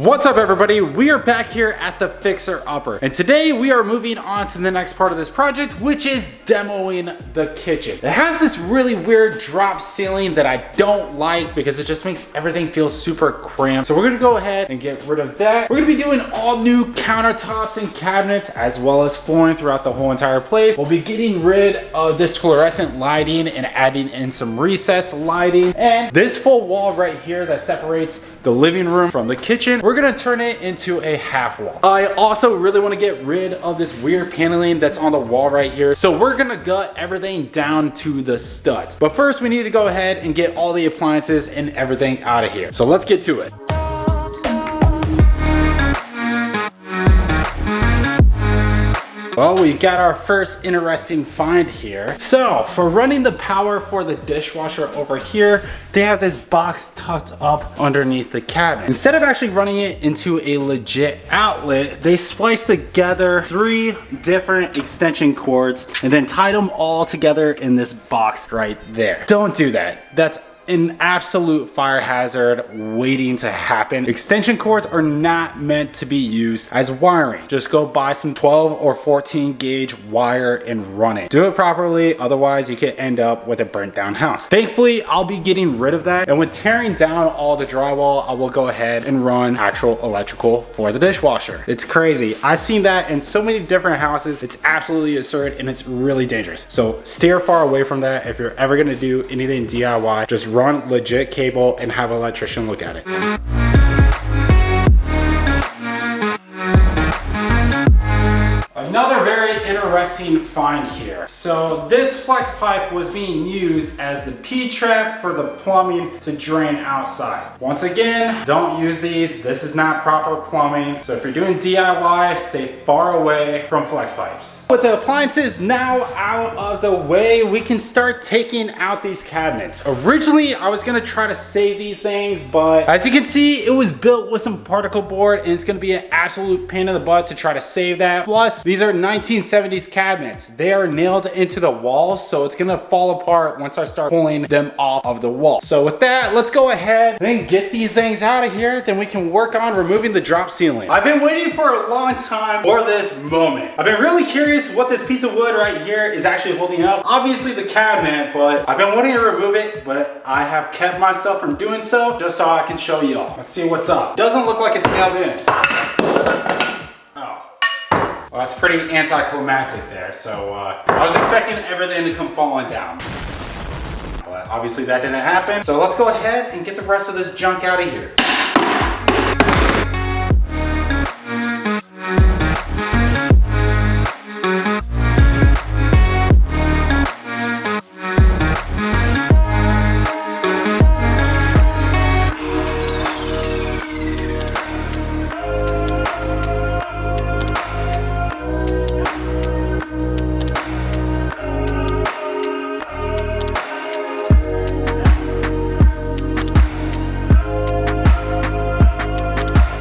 What's up everybody? We are back here at the Fixer Upper, and today we are moving on to the next part of this project, which is demoing the kitchen. It has this really weird drop ceiling that I don't like because it just makes everything feel super cramped. So we're gonna go ahead and get rid of that. We're gonna be doing all new countertops and cabinets as well as flooring throughout the whole entire place. We'll be getting rid of this fluorescent lighting and adding in some recessed lighting, and this full wall right here that separates the living room from the kitchen, we're gonna turn it into a half wall. I also really wanna get rid of this weird paneling that's on the wall right here. So we're gonna gut everything down to the studs. But first we need to go ahead and get all the appliances and everything out of here. So let's get to it. Well, we've got our first interesting find here. So for running the power for the dishwasher over here, they have this box tucked up underneath the cabinet. Instead of actually running it into a legit outlet, they spliced together 3 different extension cords and then tied them all together in this box right there. Don't do that. That's an absolute fire hazard waiting to happen. Extension cords are not meant to be used as wiring. Just go buy some 12 or 14 gauge wire and run it. Do it properly, otherwise you could end up with a burnt down house. Thankfully, I'll be getting rid of that. And when tearing down all the drywall, I will go ahead and run actual electrical for the dishwasher. It's crazy. I've seen that in so many different houses. It's absolutely absurd and it's really dangerous. So steer far away from that. If you're ever gonna do anything DIY, just run legit cable and have an electrician look at it. Another very interesting find here. So this flex pipe was being used as the P-trap for the plumbing to drain outside. Once again, don't use these. This is not proper plumbing. So if you're doing DIY, stay far away from flex pipes. With the appliances now out of the way, we can start taking out these cabinets. Originally, I was gonna try to save these things, but as you can see, it was built with some particle board and it's gonna be an absolute pain in the butt to try to save that. Plus, these are 1970s cabinets. They are nailed into the wall, so it's gonna fall apart once I start pulling them off of the wall. So with that, let's go ahead and get these things out of here. Then we can work on removing the drop ceiling. I've been waiting for a long time for this moment. I've been really curious what this piece of wood right here is actually holding up. Obviously the cabinet, but I've been wanting to remove it, but I have kept myself from doing so just so I can show y'all. Let's see what's up. Doesn't look like it's nailed in. Well, that's pretty anticlimactic there, so I was expecting everything to come falling down. But obviously that didn't happen, so let's go ahead and get the rest of this junk out of here.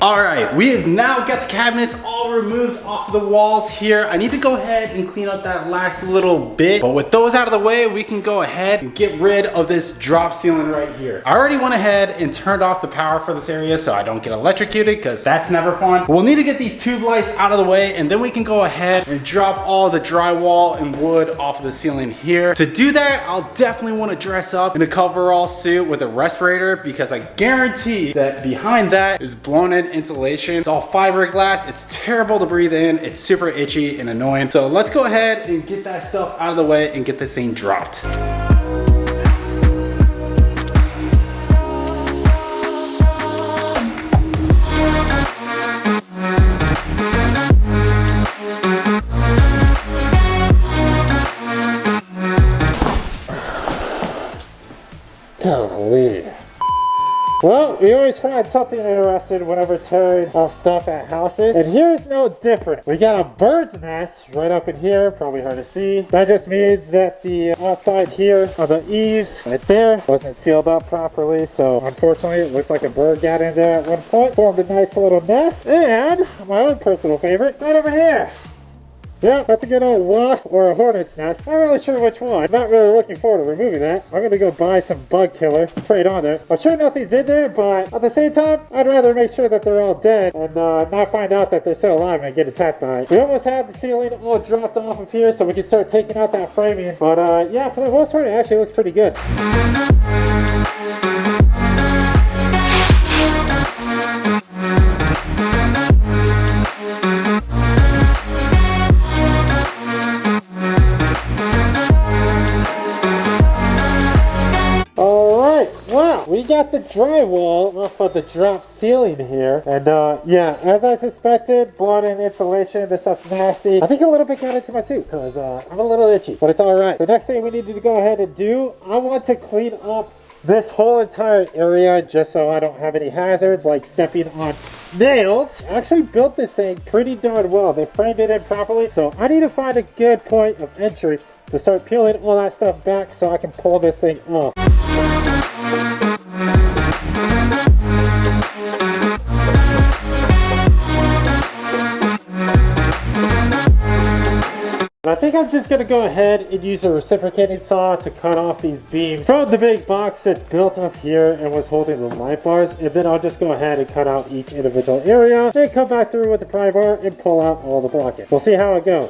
Alright, we have now got the cabinets all removed off the walls here. I need to go ahead and clean up that last little bit, but with those out of the way, we can go ahead and get rid of this drop ceiling right here. I already went ahead and turned off the power for this area so I don't get electrocuted, because that's never fun. We'll need to get these tube lights out of the way, and then we can go ahead and drop all the drywall and wood off of the ceiling here. To do that, I'll definitely want to dress up in a coverall suit with a respirator, because I guarantee that behind that is blown in insulation. It's all fiberglass. It's terrible to breathe in. It's super itchy and annoying. So let's go ahead and get that stuff out of the way and get this thing dropped. Golly. Well, we always find something interesting whenever tearing stuff at houses, and here's no different. We got a bird's nest right up in here, probably hard to see. That just means that the outside here on the eaves right there wasn't sealed up properly, so unfortunately it looks like a bird got in there at one point, formed a nice little nest, and my own personal favorite right over here. Yeah, that's a good old wasp or a hornet's nest. Not really sure which one. I'm not really looking forward to removing that. I'm gonna go buy some bug killer, spray it on there. I'm sure nothing's in there, but at the same time, I'd rather make sure that they're all dead and not find out that they're still alive and get attacked by it. We almost had the ceiling all dropped off of here so we can start taking out that framing. But yeah, for the most part, it actually looks pretty good. We got the drywall off of the drop ceiling here. And yeah, as I suspected, blood and insulation, this stuff's nasty. I think a little bit got into my suit because I'm a little itchy, but it's all right. The next thing we need to go ahead and do, I want to clean up this whole entire area just so I don't have any hazards like stepping on nails. I actually built this thing pretty darn well. They framed it in properly, so I need to find a good point of entry to start peeling all that stuff back so I can pull this thing off. I think I'm just going to go ahead and use a reciprocating saw to cut off these beams from the big box that's built up here and was holding the light bars, and then I'll just go ahead and cut out each individual area, then come back through with the pry bar and pull out all the blockage. We'll see how it goes.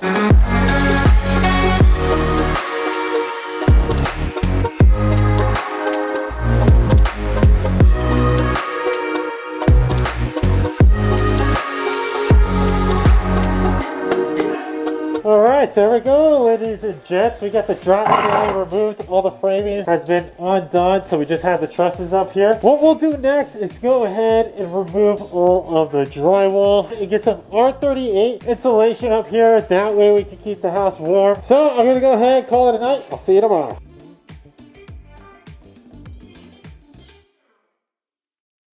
Alright, there we go, ladies and gents. We got the drop ceiling removed. All the framing has been undone, so we just have the trusses up here. What we'll do next is go ahead and remove all of the drywall and get some R38 insulation up here. That way we can keep the house warm. So I'm going to go ahead and call it a night. I'll see you tomorrow.